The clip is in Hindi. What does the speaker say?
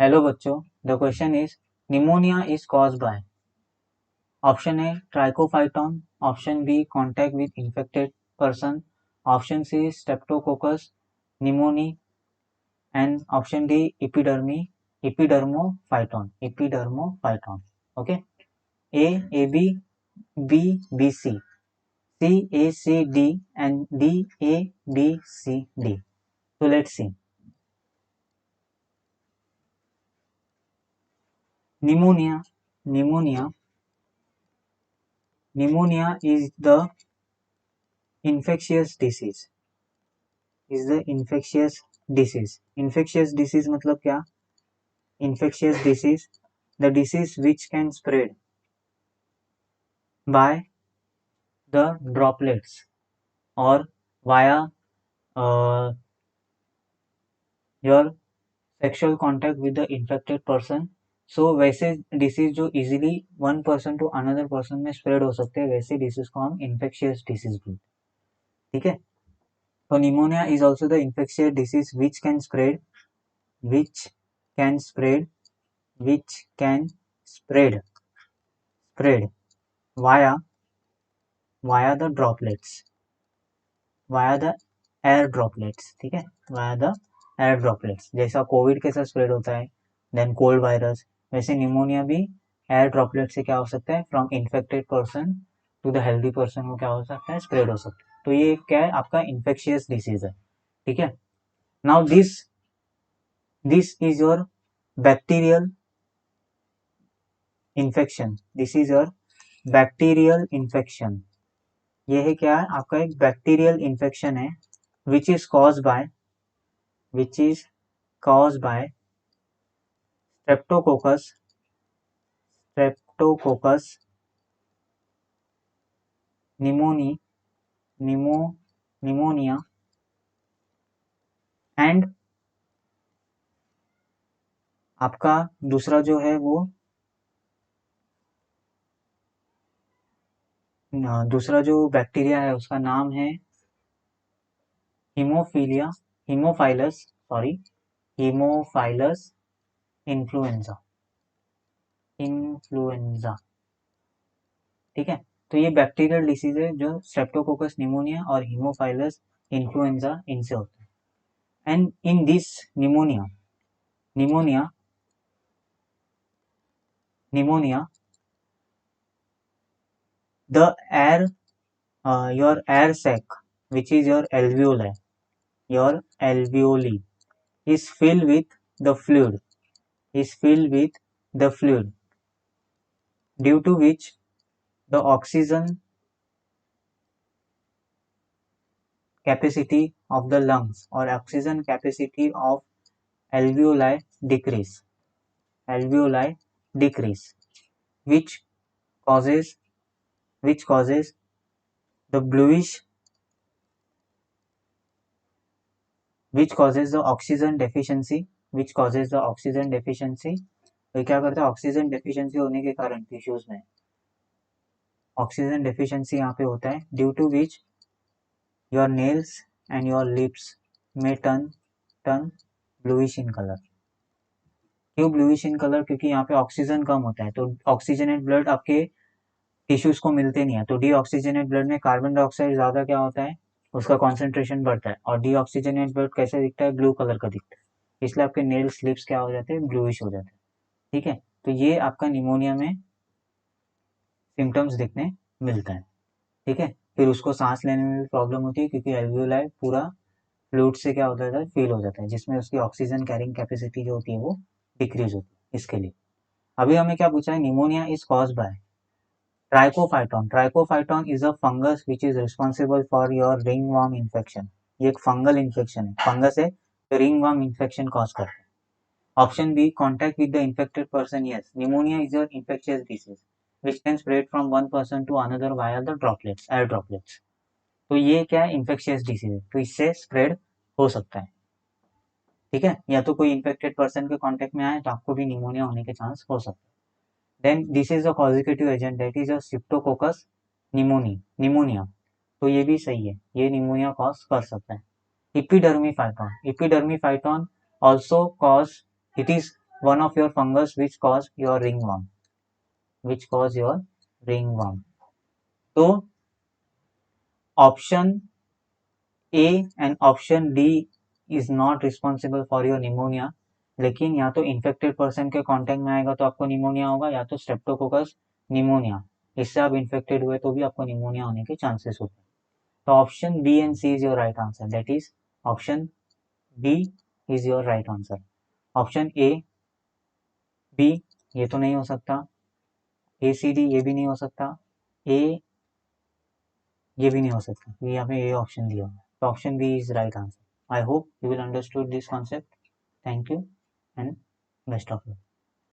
हेलो बच्चों, the question is pneumonia is cause by option A trichophyton, option B contact with infected person, option C streptococcus pneumoniae and option D epidermophyton. Okay, A B, B B C, C A C D and D A B C D. So let's see. Pneumonia is the infectious disease. Infectious disease मतलब क्या? Infectious disease, the disease which can spread by the droplets or via your sexual contact with the infected person. So वैसे डिसीज जो easily one person to another person में स्प्रेड हो सकते हैं, वैसे डिसीज को हम इन्फेक्शियस डिसीज बोलते हैं. ठीक है, तो pneumonia is also the infectious disease which can spread via the air droplets. ठीक है, via the air droplets. जैसा कोविड कैसा स्प्रेड होता है, देन कोल्ड वायरस, वैसे निमोनिया भी एयर ड्रॉपलेट से क्या हो सकता है, from infected person to the healthy person को क्या हो सकता है, स्प्रेड हो सकता है. तो ये क्या है, आपका इन्फेक्शियस डिसीज है. ठीक है, now this is your bacterial infection. ये है क्या है, आपका एक बैक्टीरियल इन्फेक्शन है which is caused by streptococcus pneumonia and आपका दूसरा जो है वो दूसरा जो बैक्टीरिया है उसका नाम है हीमोफाइलस इन्फ्लुएंजा. ठीक है, तो ये बैक्टीरियल डिसीज है जो स्ट्रेप्टोकोकस निमोनिया और हीमोफाइलस इन्फ्लुएंजा इनसे होता है. And in this pneumonia the air your air sac, which is your alveoli is filled with the fluid due to which the oxygen capacity of the lungs or oxygen capacity of alveoli decrease, which causes the oxygen deficiency. तो क्या करता है, ऑक्सीजन डेफिशिएंसी होने के कारण टिश्यूज में ऑक्सीजन डेफिशिएंसी यहाँ पे होता है, due to which your nails and your lips में टर्न ब्लूइश इन कलर. क्यों ब्लूइश इन कलर? क्योंकि यहाँ पे ऑक्सीजन कम होता है, तो ऑक्सीजनेट ब्लड आपके टिश्यूज को मिलते नहीं है, तो डीऑक्सीजनेट ब्लड में कार्बन डाइऑक्साइड ज्यादा क्या होता है, उसका कॉन्सेंट्रेशन बढ़ता है, और डीऑक्सीजनेट ब्लड कैसे दिखता है, ब्लू कलर का दिखता है, इसलिए आपके नेल्स लिप्स क्या हो जाते हैं, ब्लूइश हो जाते हैं. ठीक है, तो ये आपका निमोनिया में सिम्टम्स दिखने मिलता है. ठीक है, फिर उसको सांस लेने में भी प्रॉब्लम होती है क्योंकि एल्वियोलाई पूरा फ्लूइड से क्या होता है, फील हो जाता है, जिसमें उसकी ऑक्सीजन कैरिंग कैपेसिटी जो होती है वो डिक्रीज होती है. इसके लिए अभी हमें क्या पूछा है, pneumonia is caused by Trichophyton is a fungus which is responsible for your ringworm infection. ये एक फंगल इन्फेक्शन है, फंगस है तो रिंगवॉर्म इन्फेक्शन कॉज करता है. Option B contact with the infected person. Yes, pneumonia is a infectious disease which can spread from one person to another via the air droplets. तो ये क्या है, इन्फेक्शियस डिसीज है, तो इससे स्प्रेड हो सकता है. ठीक है, या तो कोई इन्फेक्टेड पर्सन के कांटेक्ट में आए तो आपको भी निमोनिया होने के चांस हो सकते हैं. Then this is a causative agent, that is a streptococcus pneumonia. तो ये भी सही है, ये निमोनिया कॉज कर सकता है. Epidermophyton also cause, it is one of your fungus which cause your ringworm. तो option A and option D is not responsible for your pneumonia, लेकिन या तो इन्फेक्टेड पर्सन के कांटेक्ट में आएगा तो आपको निमोनिया होगा, या तो स्ट्रेप्टोकोकस निमोनिया, इससे आप इन्फेक्टेड हुए तो भी आपको निमोनिया होने के चांसेस होते हैं। तो option B and C is your right answer, that is option B is your right answer. Option A B ये तो नहीं हो सकता, ए सी डी ये भी नहीं हो सकता, ए ये भी नहीं हो सकता, ये यहाँ पे ए ऑप्शन दिया हुआ है, तो option B is right answer. I hope you will understood this concept. Thank you and best of luck.